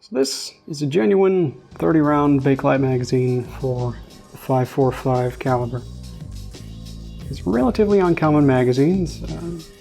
So this is a genuine 30 round Bakelite magazine for the 5.45 caliber. It's relatively uncommon magazines,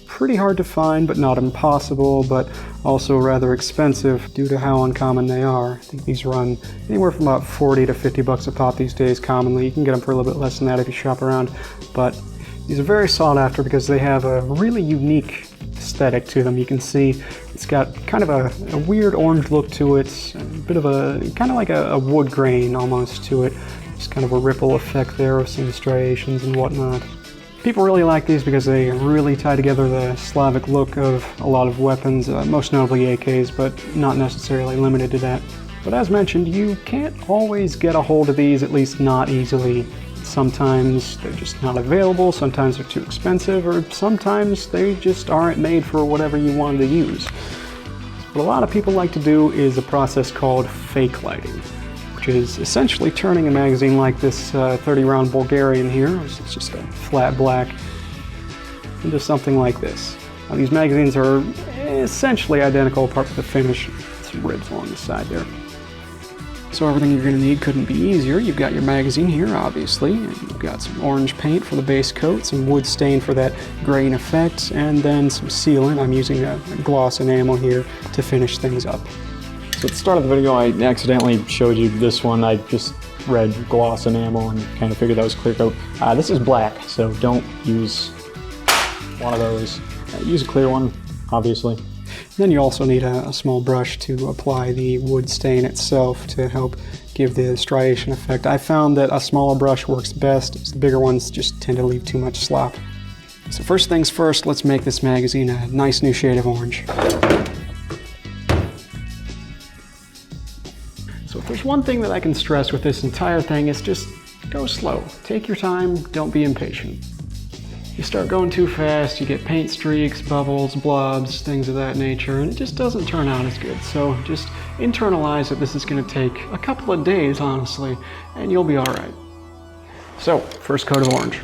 pretty hard to find but not impossible, but also rather expensive due to how uncommon they are. I think these run anywhere from about 40 to 50 bucks a pop these days commonly. You can get them for a little bit less than that if you shop around, but these are very sought after because they have a really unique aesthetic to them. You can see it's got kind of a weird orange look to it, a bit of a kind of like a wood grain almost to it. Just kind of a ripple effect there with some striations and whatnot. People really like these because they really tie together the Slavic look of a lot of weapons, most notably AKs, but not necessarily limited to that. But as mentioned, you can't always get a hold of these, at least not easily. Sometimes they're just not available, sometimes they're too expensive, or sometimes they just aren't made for whatever you wanted to use. What a lot of people like to do is a process called Fakelighting, which is essentially turning a magazine like this 30 round Bulgarian here, which is just a flat black, into something like this. Now, these magazines are essentially identical apart from the finish, some ribs along the side there. So everything you're going to need couldn't be easier. You've got your magazine here, obviously, and you've got some orange paint for the base coat, some wood stain for that grain effect, and then some sealant. I'm using a gloss enamel here to finish things up. So at the start of the video, I accidentally showed you this one. I just read gloss enamel and kind of figured that was clear coat. This is black, so don't use one of those. Use a clear one, obviously. Then you also need a small brush to apply the wood stain itself to help give the striation effect. I found that a smaller brush works best. The bigger ones just tend to leave too much slop. So first things first, let's make this magazine a nice new shade of orange. So if there's one thing that I can stress with this entire thing, is just go slow. Take your time, don't be impatient. You start going too fast, you get paint streaks, bubbles, blobs, things of that nature, and it just doesn't turn out as good. So just internalize that this is going to take a couple of days, honestly, and you'll be all right. So, first coat of orange.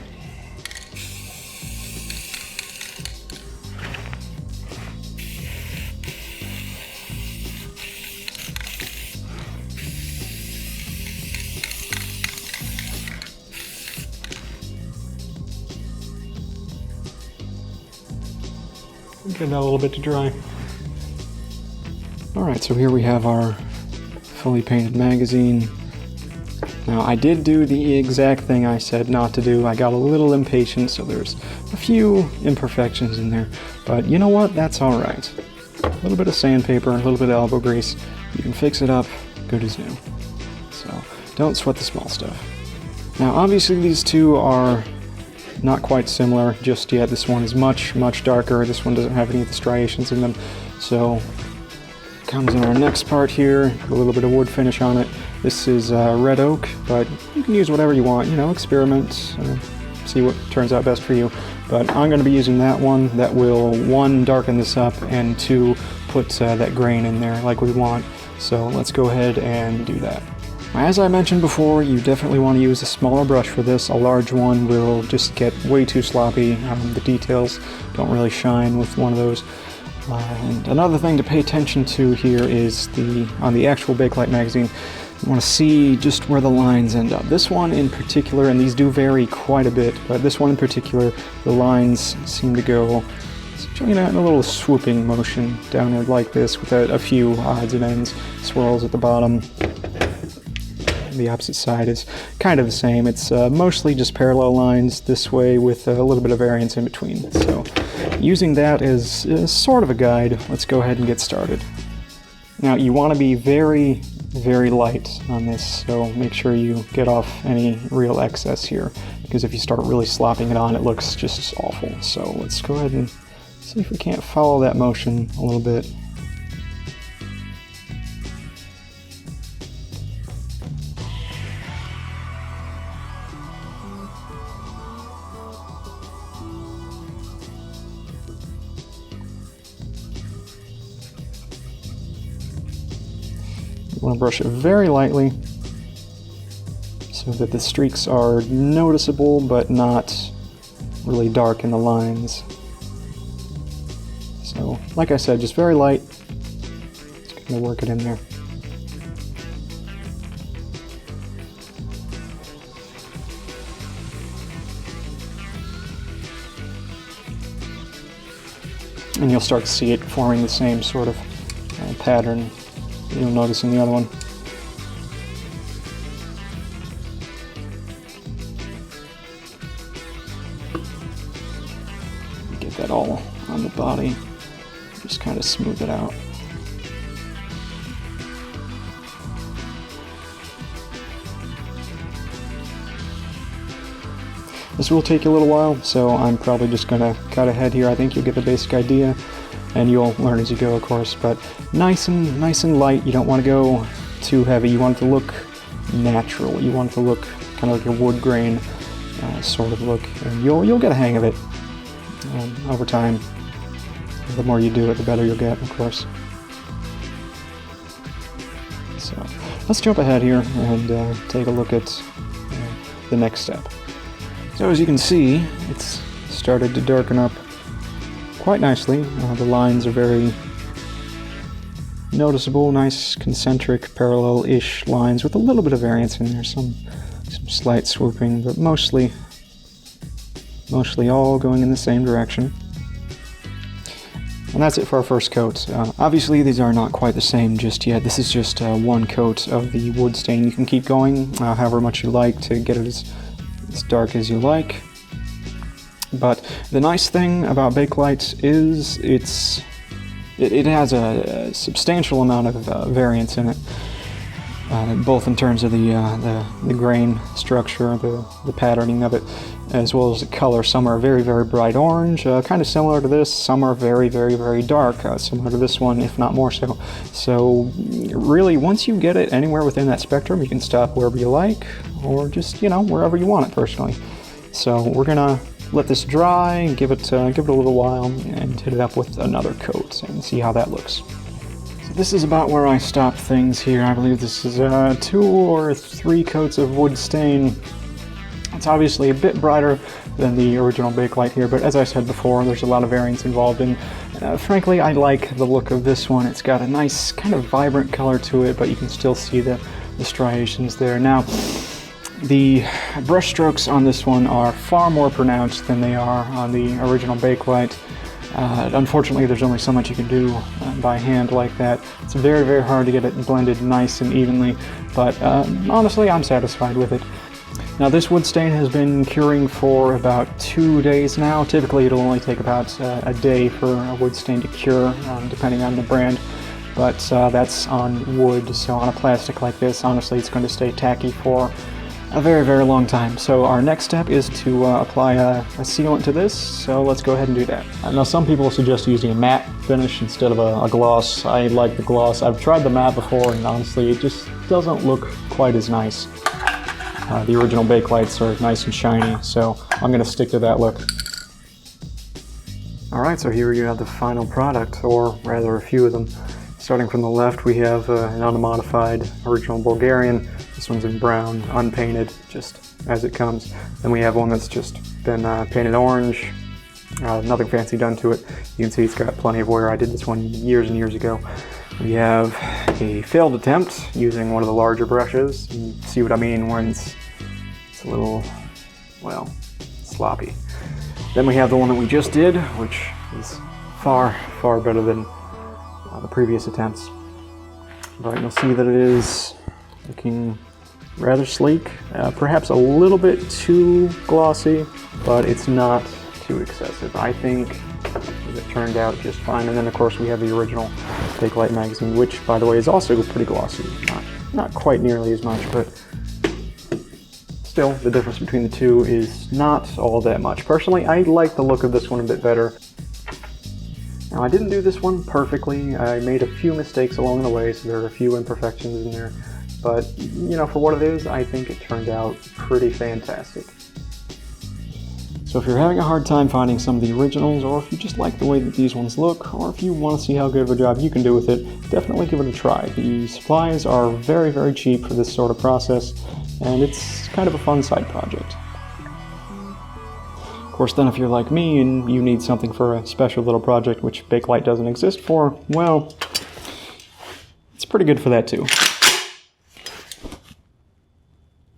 Give that a little bit to dry. Alright, so here we have our fully painted magazine. Now, I did do the exact thing I said not to do. I got a little impatient, so there's a few imperfections in there. But you know what? That's alright. A little bit of sandpaper, a little bit of elbow grease. You can fix it up, good as new. So, don't sweat the small stuff. Now, obviously these two are not quite similar just yet. This one is much darker. This one doesn't have any of the striations in them. So comes in our next part here, a little bit of wood finish on it. This is red oak, but you can use whatever you want, you know, experiment, see what turns out best for you. But I'm going to be using that one. That will, one, darken this up, and two, put that grain in there like we want. So let's go ahead and do that. As I mentioned before, you definitely want to use a smaller brush for this. A large one will just get way too sloppy. The details don't really shine with one of those. And another thing to pay attention to here is on the actual Bakelite magazine, you want to see just where the lines end up. This one in particular, and these do vary quite a bit, but this one in particular, the lines seem to go, in a little swooping motion downward like this, with a few odds and ends, swirls at the bottom. The opposite side is kind of the same. It's mostly just parallel lines this way with a little bit of variance in between. So using that as sort of a guide, let's go ahead and get started. Now you want to be very light on this, so make sure you get off any real excess here, because if you start really slopping it on, it looks just awful. So let's go ahead and see if we can't follow that motion a little bit. You want to brush it very lightly so that the streaks are noticeable but not really dark in the lines. So, like I said, just very light. Just gonna work it in there. and you'll start to see it forming the same sort of pattern you'll notice in the other one. Get that all on the body, just kind of smooth it out. This will take you a little while, so I'm probably just going to cut ahead here. I think you'll get the basic idea, and you'll learn as you go, of course. But nice and light. You don't want to go too heavy. You want it to look natural. You want it to look kind of like a wood grain sort of look, and you'll get a hang of it over time. The more you do it, the better you'll get, of course. So let's jump ahead here and take a look at the next step. So as you can see, it's started to darken up quite nicely. The lines are very noticeable, nice concentric, parallel-ish lines with a little bit of variance in there, some slight swooping, but mostly all going in the same direction. And that's it for our first coat. Obviously these are not quite the same just yet. This is just one coat of the wood stain. You can keep going however much you like to get it as dark as you like. But the nice thing about Bakelite is it has a substantial amount of variance in it, both in terms of the grain structure, the patterning of it, as well as the color. Some are very, very bright orange, kind of similar to this. Some are very, very, very dark, similar to this one, if not more so. So really, once you get it anywhere within that spectrum, you can stop wherever you like, or just, wherever you want it personally. So we're gonna let this dry, give it a little while, and hit it up with another coat and see how that looks. So this is about where I stopped things here. I believe this is 2 or 3 coats of wood stain. It's obviously a bit brighter than the original Bakelite here, but as I said before, there's a lot of variance involved, and frankly, I like the look of this one. It's got a nice kind of vibrant color to it, but you can still see the striations there. Now, the brush strokes on this one are far more pronounced than they are on the original Bakelite. Unfortunately, there's only so much you can do by hand like that. It's very, very hard to get it blended nice and evenly, but honestly, I'm satisfied with it. Now, this wood stain has been curing for about 2 days now. Typically, it'll only take about a day for a wood stain to cure, depending on the brand. But that's on wood, so on a plastic like this, honestly, it's going to stay tacky for a very, very long time. So our next step is to apply a sealant to this, so let's go ahead and do that. Now, some people suggest using a matte finish instead of a gloss. I like the gloss. I've tried the matte before, and honestly, it just doesn't look quite as nice. The original Bakelites are nice and shiny, so I'm going to stick to that look. Alright, so here you have the final product, or rather a few of them. Starting from the left, we have an unmodified original Bulgarian. This one's in brown, unpainted, just as it comes. Then we have one that's just been painted orange, nothing fancy done to it. You can see it's got plenty of wear. I did this one years and years ago. We have a failed attempt using one of the larger brushes. You see what I mean when it's a little, well, sloppy. Then we have the one that we just did, which is far, far better than the previous attempts. But you'll see that it is looking rather sleek, perhaps a little bit too glossy, but it's not too excessive. I think it turned out just fine. And then of course we have the original Bakelite magazine, which by the way is also pretty glossy. Not quite nearly as much, but still the difference between the two is not all that much. Personally, I like the look of this one a bit better. Now, I didn't do this one perfectly. I made a few mistakes along the way, so there are a few imperfections in there. But, for what it is, I think it turned out pretty fantastic. So if you're having a hard time finding some of the originals, or if you just like the way that these ones look, or if you want to see how good of a job you can do with it, definitely give it a try. The supplies are very, very cheap for this sort of process, and it's kind of a fun side project. Of course, then if you're like me and you need something for a special little project which Bakelite doesn't exist for, well, it's pretty good for that too.